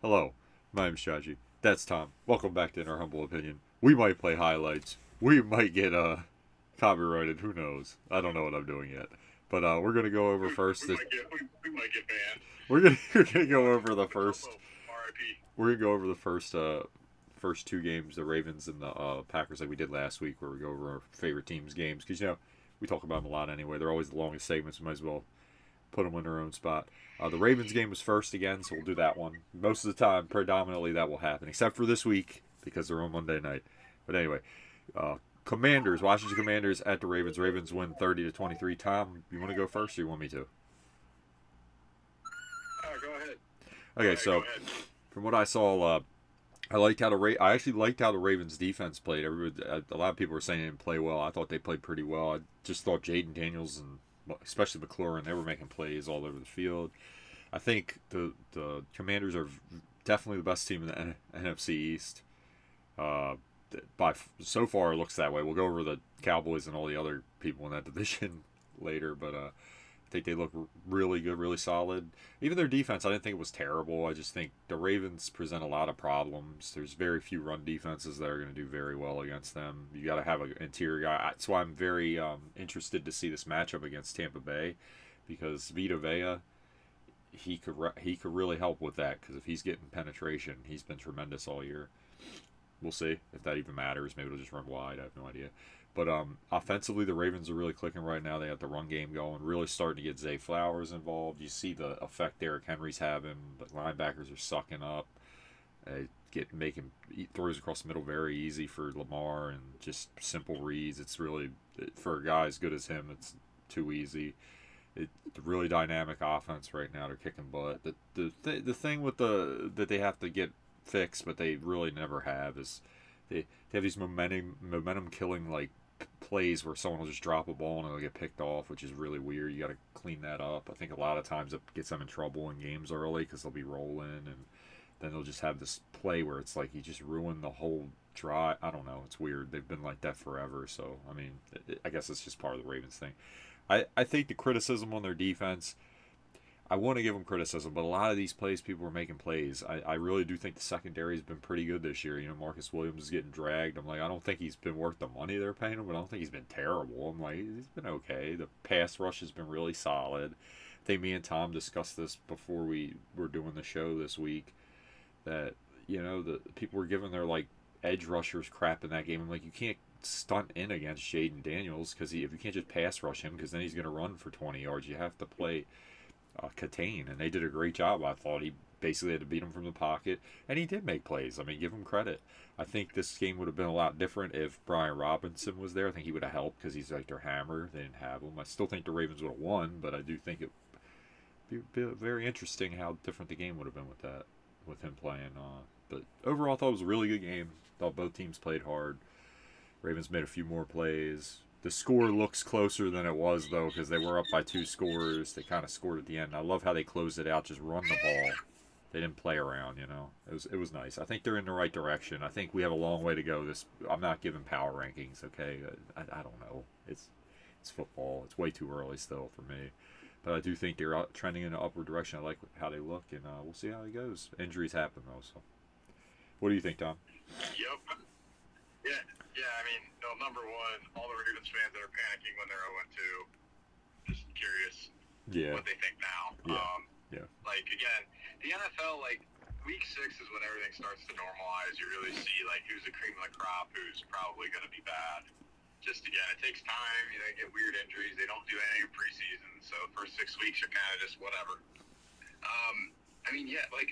Hello, my name's Shaji. That's Tom. Welcome back to In Our Humble Opinion. We might play highlights. We might get copyrighted. Who knows? I don't know what I'm doing yet. But we're gonna go over first. We might get banned. We're gonna go over the The first. combo, RIP. We're gonna go over the first two games, the Ravens and the Packers, like we did last week, where we go over our favorite teams' games because we talk about them a lot anyway. They're always the longest segments. We might as well put them in their own spot. The Ravens game was first again, so we'll do that one. Most of the time, predominantly, that will happen, except for this week because they're on Monday night. But anyway, Commanders, Washington Commanders at the Ravens. Ravens win 30-23. Tom, you want to go first, or you want me to? Go ahead. Okay, so Go ahead. from what I saw, I actually liked how the Ravens defense played. A lot of people were saying they didn't play well. I thought they played pretty well. I just thought Jaden Daniels and especially McLaurin, they were making plays all over the field. I think the Commanders are definitely the best team in the NFC East. Uh, by so far, it looks that way. We'll go over the Cowboys and all the other people in that division later, but I think they look really good, really solid. Even their defense, I didn't think it was terrible. I just think the Ravens present a lot of problems. There's very few run defenses that are going to do very well against them. You got to have an interior guy. That's why I'm very interested to see this matchup against Tampa Bay, because Vita Vea, he could really help with that, because if he's getting penetration, he's been tremendous all year. We'll see if that even matters. Maybe it'll just run wide. I have no idea. But offensively, the Ravens are really clicking right now. They got the run game going, really starting to get Zay Flowers involved. You see the effect Derrick Henry's having. The linebackers are sucking up. Making throws across the middle very easy for Lamar, and just simple reads. It's really, for a guy as good as him, it's too easy. It's a really dynamic offense right now. They're kicking butt. The thing with that they have to get fixed, but they really never have, is they have these momentum killing like plays where someone will just drop a ball and it'll get picked off, which is really weird. You got to clean that up. I think a lot of times it gets them in trouble in games early because they'll be rolling, and then they'll just have this play where it's like you just ruin the whole drive. I don't know. It's weird. They've been like that forever. So I mean, I guess it's just part of the Ravens thing. I think the criticism on their defense, I want to give them criticism, but a lot of these plays, people are making plays. I really do think the secondary has been pretty good this year. Marcus Williams is getting dragged. I'm like, I don't think he's been worth the money they're paying him, but I don't think he's been terrible. I'm like, he's been okay. The pass rush has been really solid. I think me and Tom discussed this before we were doing the show this week, that, the people were giving their, like, edge rushers crap in that game. I'm like, you can't stunt in against Jaden Daniels, because if you can't just pass rush him, because then he's going to run for 20 yards. You have to play Catane, and they did a great job. I thought he basically had to beat him from the pocket, and he did make plays. I mean, give him credit. I think this game would have been a lot different if Brian Robinson was there. I think he would have helped, because he's like their hammer. They didn't have him. I still think the Ravens would have won, but I do think it would be very interesting how different the game would have been with him playing. But overall, I thought it was a really good game. Thought both teams played hard. Ravens made a few more plays. The score looks closer than it was, though, because they were up by two scores. They kind of scored at the end. I love how they closed it out, just run the ball. They didn't play around. It was nice. I think they're in the right direction. I think we have a long way to go. I'm not giving power rankings, okay? I don't know. It's football. It's way too early still for me. But I do think they're trending in an upward direction. I like how they look, and we'll see how it goes. Injuries happen, though. So, what do you think, Tom? Yep. Yeah. Yeah. I mean, no, number one, all the Ravens fans that are panicking when they're 0-2, just curious Yeah. what they think now. Yeah. Yeah. Like, again, the NFL, like, week 6 is when everything starts to normalize. You really see, like, who's the cream of the crop, who's probably going to be bad. Just, again, it takes time. They get weird injuries. They don't do any preseason. So, the first 6 weeks are kind of just whatever. I mean, yeah, like,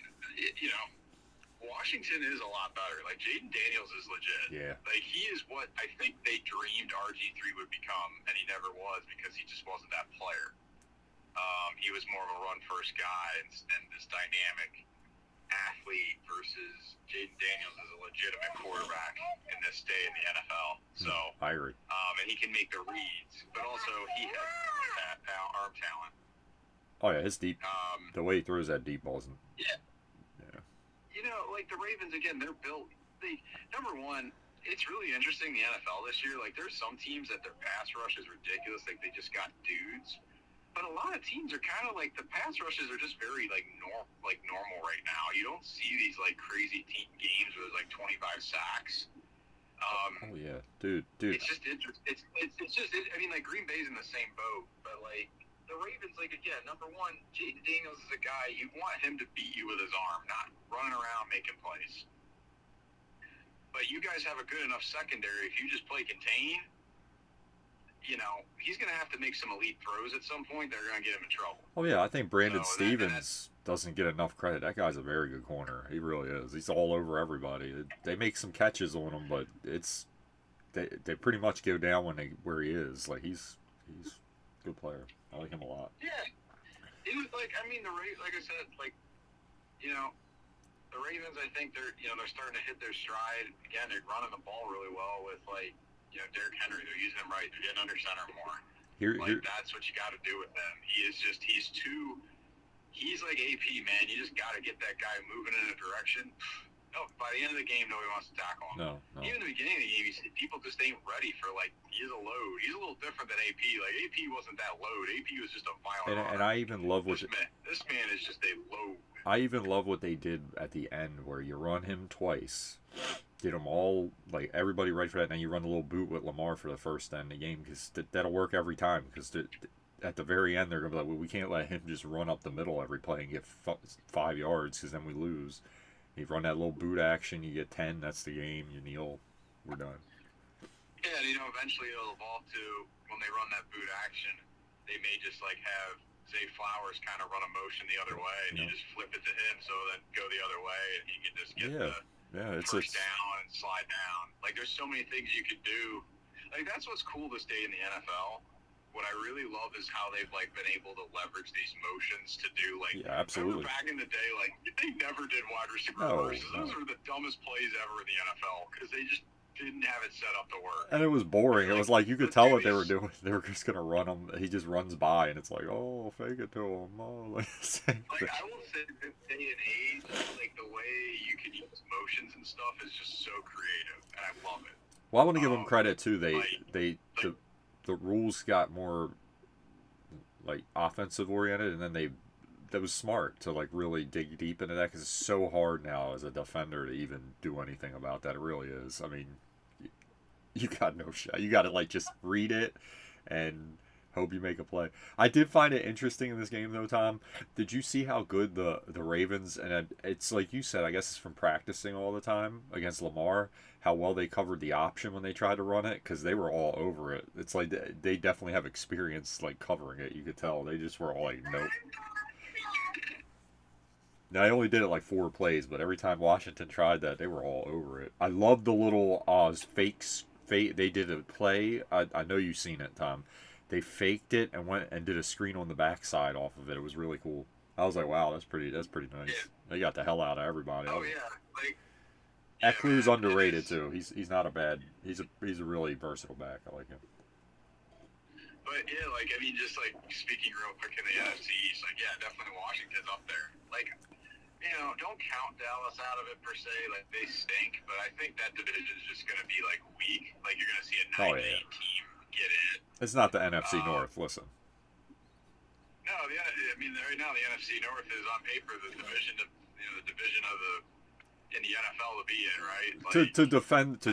Washington is a lot better. Like, Jaden Daniels is legit. Yeah. Like, he is what I think they dreamed RG3 would become, and he never was, because he just wasn't that player. He was more of a run-first guy and this dynamic athlete, versus Jaden Daniels is a legitimate quarterback in this day in the NFL. So, I agree. and he can make the reads, but also he has arm talent. Oh, yeah, his deep. The way he throws that deep ball isn't. Yeah. Yeah. Like the Ravens, again, they're built. Number one, it's really interesting, the NFL this year. Like, there's some teams that their pass rush is ridiculous. Like, they just got dudes. But a lot of teams are kind of like the pass rushes are just very normal right now. You don't see these like crazy team games where there's like 25 sacks. Oh yeah, dude. It's just it's just I mean like Green Bay's in the same boat, but like the Ravens, like again, number one, Jaden Daniels is a guy you want him to beat you with his arm, not running around making plays. But you guys have a good enough secondary. If you just play contain, you know, he's going to have to make some elite throws at some point. They're going to get him in trouble. Oh yeah, I think Brandon Stevens doesn't get enough credit. That guy's a very good corner. He really is. He's all over everybody. They make some catches on him, but they pretty much go down where he is. Like he's a good player. I like him a lot. Yeah, it was like I mean like I said, like you know, the Ravens. I think they're starting to hit their stride again. They're running the ball really well with like. Derrick Henry, they're using him right. They're getting under center more. That's what you got to do with him. He's like AP, man. You just got to get that guy moving in a direction. No, by the end of the game, nobody wants to tackle him. No. Even in the beginning of the game, people just ain't ready for, like, he's a load. He's a little different than AP. Like, AP wasn't that load. AP was just a violent and I even love what... This man is just a load. I even love what they did at the end where you run him twice. Get them all, like, everybody ready for that. Now you run a little boot with Lamar for the first end of the game because that'll work every time. Because at the very end, they're going to be like, well, we can't let him just run up the middle every play and get 5 yards because then we lose. You run that little boot action, you get 10, that's the game. You kneel, we're done. Yeah, and, eventually it'll evolve to when they run that boot action, they may just, like, have Zay Flowers kind of run a motion the other way, and you just flip it to him so then go the other way, and he can just get it's first down and slide down. Like, there's so many things you could do. Like, that's what's cool this day in the NFL. What I really love is how they've, like, been able to leverage these motions to do, like... Yeah, absolutely. Back in the day, like, they never did wide receiver reverses. Those were the dumbest plays ever in the NFL, because they just didn't have it set up to work. And it was boring. It was like you could tell what they were doing. They were just going to run him. He just runs by, and it's like, oh, fake it to him. Oh, like, I will say this day and age, like, the way you can use motions and stuff is just so creative, and I love it. Well, I want to give them credit, too. The rules got more, like, offensive-oriented, and then that was smart to, like, really dig deep into that, because it's so hard now as a defender to even do anything about that. It really is. I mean, you got no shot. You got to, like, just read it and hope you make a play. I did find it interesting in this game, though, Tom. Did you see how good the Ravens, and it's like you said, I guess it's from practicing all the time against Lamar, how well they covered the option when they tried to run it, because they were all over it. It's like they definitely have experience, like, covering it. You could tell. They just were all like, nope. Now, I only did it like 4 plays, but every time Washington tried that, they were all over it. I love the little fakes. They did a play. I know you've seen it, Tom. They faked it and went and did a screen on the backside off of it. It was really cool. I was like, wow, that's pretty nice. Yeah. They got the hell out of everybody. Oh yeah, like Eklund's underrated too. He's not a bad. He's a really versatile back. I like him. But yeah, like I mean, just like speaking real quick in the NFC East, like yeah, definitely Washington's up there. Like, don't count Dallas out of it per se. Like they stink, but I think that division is just going to be like weak. Like you're going to see a 9-8 team get in. It's not the NFC North. Listen. No, I mean right now the NFC North is on paper the division in the NFL to be in, right? Like, to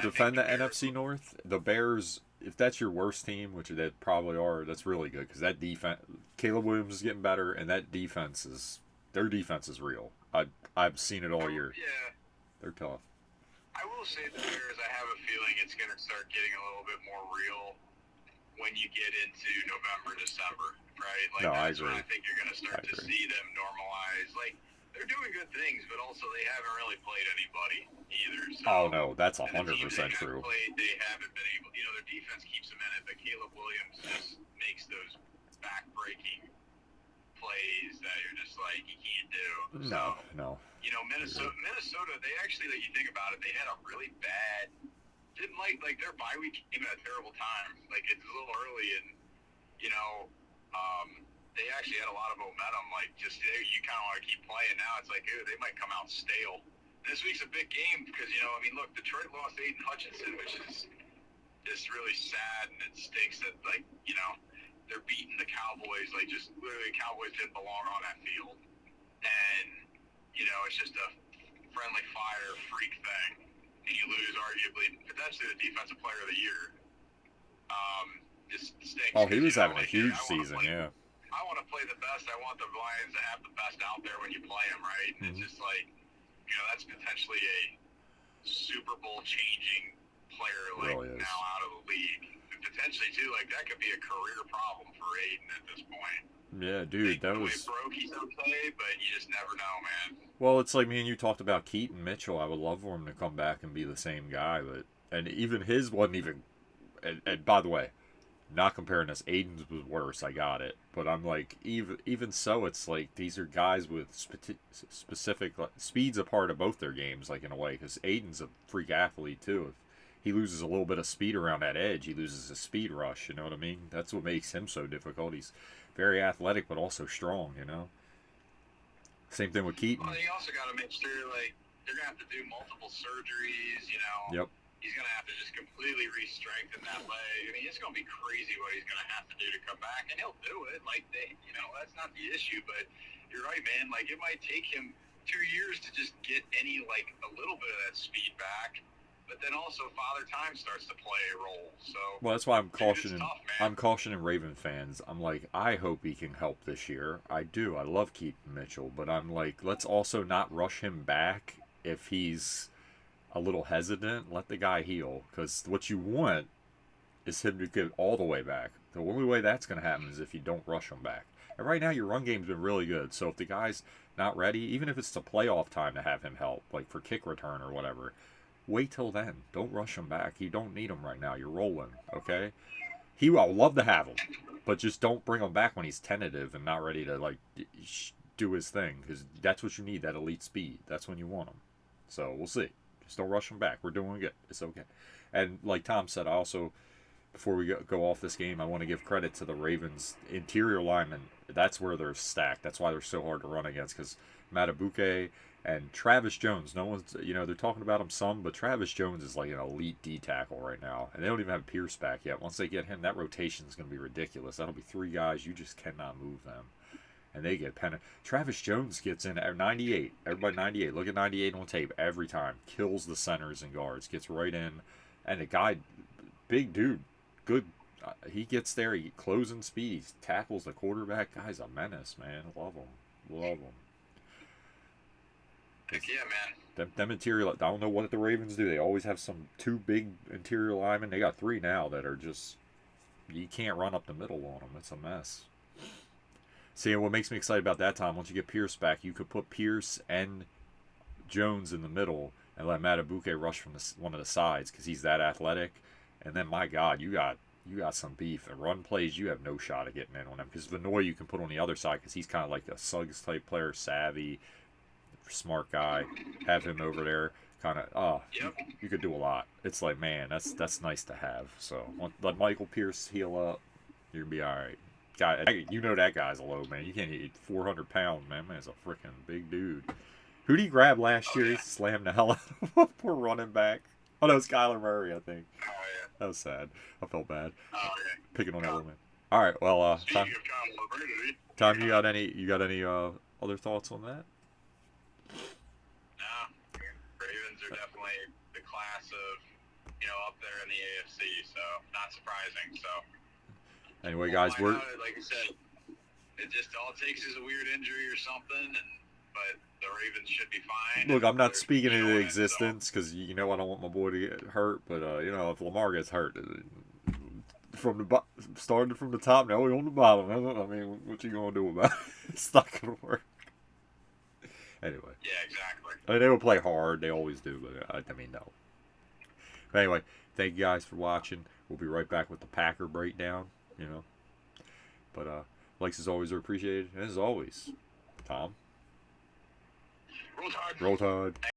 defend the NFC North, the Bears. If that's your worst team, which they probably are, that's really good because that defense, Caleb Williams is getting better, and that their defense is real. I've seen it all year. Yeah, they're tough. I will say the Bears. I have a feeling it's going to start getting a little bit more real when you get into November, December, right? Like I that's agree. when I think you're going to start to see them normalize. Like they're doing good things, but also they haven't really played anybody either. So, oh no, that's 100% true. They haven't been able. Their defense keeps them in it, but Caleb Williams just makes those back-breaking plays that you're just like you can't do. No. Minnesota. They actually, like you think about it, they had a really bad. Didn't like their bye week came at a terrible time. Like it's a little early, and they actually had a lot of momentum. Like just you kind of want to keep playing. Now it's like, they might come out stale. This week's a big game because look, Detroit lost Aiden Hutchinson, which is just really sad, and it stinks that they're beating the Cowboys, like just literally Cowboys didn't belong on that field. And, it's just a friendly fire freak thing. And you lose arguably, potentially the defensive player of the year. Just stinks. Oh, he was having a Like, huge season, yeah. I want to play the best. I want the Lions to have the best out there when you play them, right? And it's just like, that's potentially a Super Bowl changing player, like, really is. now out of the league. And potentially, too, like, that could be a career problem for Aiden at this point. Yeah, dude, that was... broke, he's okay, but you just never know, man. Well, it's like me and you talked about Keaton Mitchell. I would love for him to come back and be the same guy, but... And even his wasn't even... And by the way, not comparing this, Aiden's was worse, I got it. But I'm like, even so, it's like, these are guys with specific... Like, speed's a part of both their games, like, in a way, because Aiden's a freak athlete, too. If he loses a little bit of speed around that edge, he loses his speed rush, you know what I mean? That's what makes him so difficult. He's very athletic, but also strong, Same thing with Keaton. Well, you also got to make sure, like, they're going to have to do multiple surgeries, Yep. He's going to have to just completely re-strengthen that leg. I mean, it's going to be crazy what he's going to have to do to come back, and he'll do it. Like, that's not the issue, but you're right, man. Like, it might take him 2 years to just get any, like, a little bit of that speed back. But then also Father Time starts to play a role. So well, that's why I'm cautioning. tough, I'm cautioning Raven fans. I'm like, I hope he can help this year. I do. I love Keaton Mitchell, but I'm like, let's also not rush him back if he's a little hesitant. Let the guy heal, because what you want is him to get all the way back. The only way that's going to happen is if you don't rush him back. And right now, your run game's been really good. So if the guy's not ready, even if it's the playoff time to have him help, like for kick return or whatever. Wait till then. Don't rush him back. You don't need him right now. You're rolling, okay? I would love to have him, but just don't bring him back when he's tentative and not ready to, like, do his thing, because that's what you need, that elite speed. That's when you want him. So we'll see. Just don't rush him back. We're doing good. It's okay. And like Tom said, I also, before we go off this game, I want to give credit to the Ravens' interior linemen. That's where they're stacked. That's why they're so hard to run against, because Madubuike and Travis Jones, no one's, they're talking about him some, but Travis Jones is like an elite D tackle right now. And they don't even have Pierce back yet. Once they get him, that rotation is going to be ridiculous. That'll be 3 guys. You just cannot move them. And they get Travis Jones gets in at 98. Everybody 98. Look at 98 on tape every time. Kills the centers and guards. Gets right in. And the guy, big dude, good. He gets there. He closing speed. He tackles the quarterback. Guy's a menace, man. Love him. Love him. Heck yeah, man. Them interior, I don't know what the Ravens do. They always have some 2 big interior linemen. They got 3 now that are just, you can't run up the middle on them. It's a mess. See, what makes me excited about that, Tom, once you get Pierce back, you could put Pierce and Jones in the middle and let Madubuike rush from one of the sides, because he's that athletic. And then, my God, you got some beef. And run plays, you have no shot of getting in on them, because Vanoy you can put on the other side, because he's kind of like a Suggs type player, savvy, smart guy. Have him over there, kind of. Yep. You could do a lot. It's like, man, that's nice to have. So let Michael Pierce heal up. You're gonna be all right. Guy, that guy's a load, man. You can't eat 400 pounds, man. Man's a freaking big dude. Who did he grab last year? Yeah. He slammed the hell out of him. Poor running back. Oh, that was Kyler Murray, I think. Oh yeah. That was sad. I felt bad Oh yeah. picking on that woman. All right, well, Speaking of Kyle Tom, you got any other thoughts on that? No, Ravens are definitely the class of, up there in the AFC, so not surprising. So Anyway, guys, we're like I said, it just all it takes is a weird injury or something, but the Ravens should be fine. look. I'm not They're speaking into killing it, existence, because I don't want my boy to get hurt. But if Lamar gets hurt, starting from the top, now we're on the bottom. I mean, what you gonna do about it? It's not gonna work. Anyway. Yeah, exactly. I mean, they will play hard. They always do, but no. But anyway, thank you guys for watching. We'll be right back with the Packer breakdown. But likes as always are appreciated, and as always, Tom. Roll Tide. Roll Tide.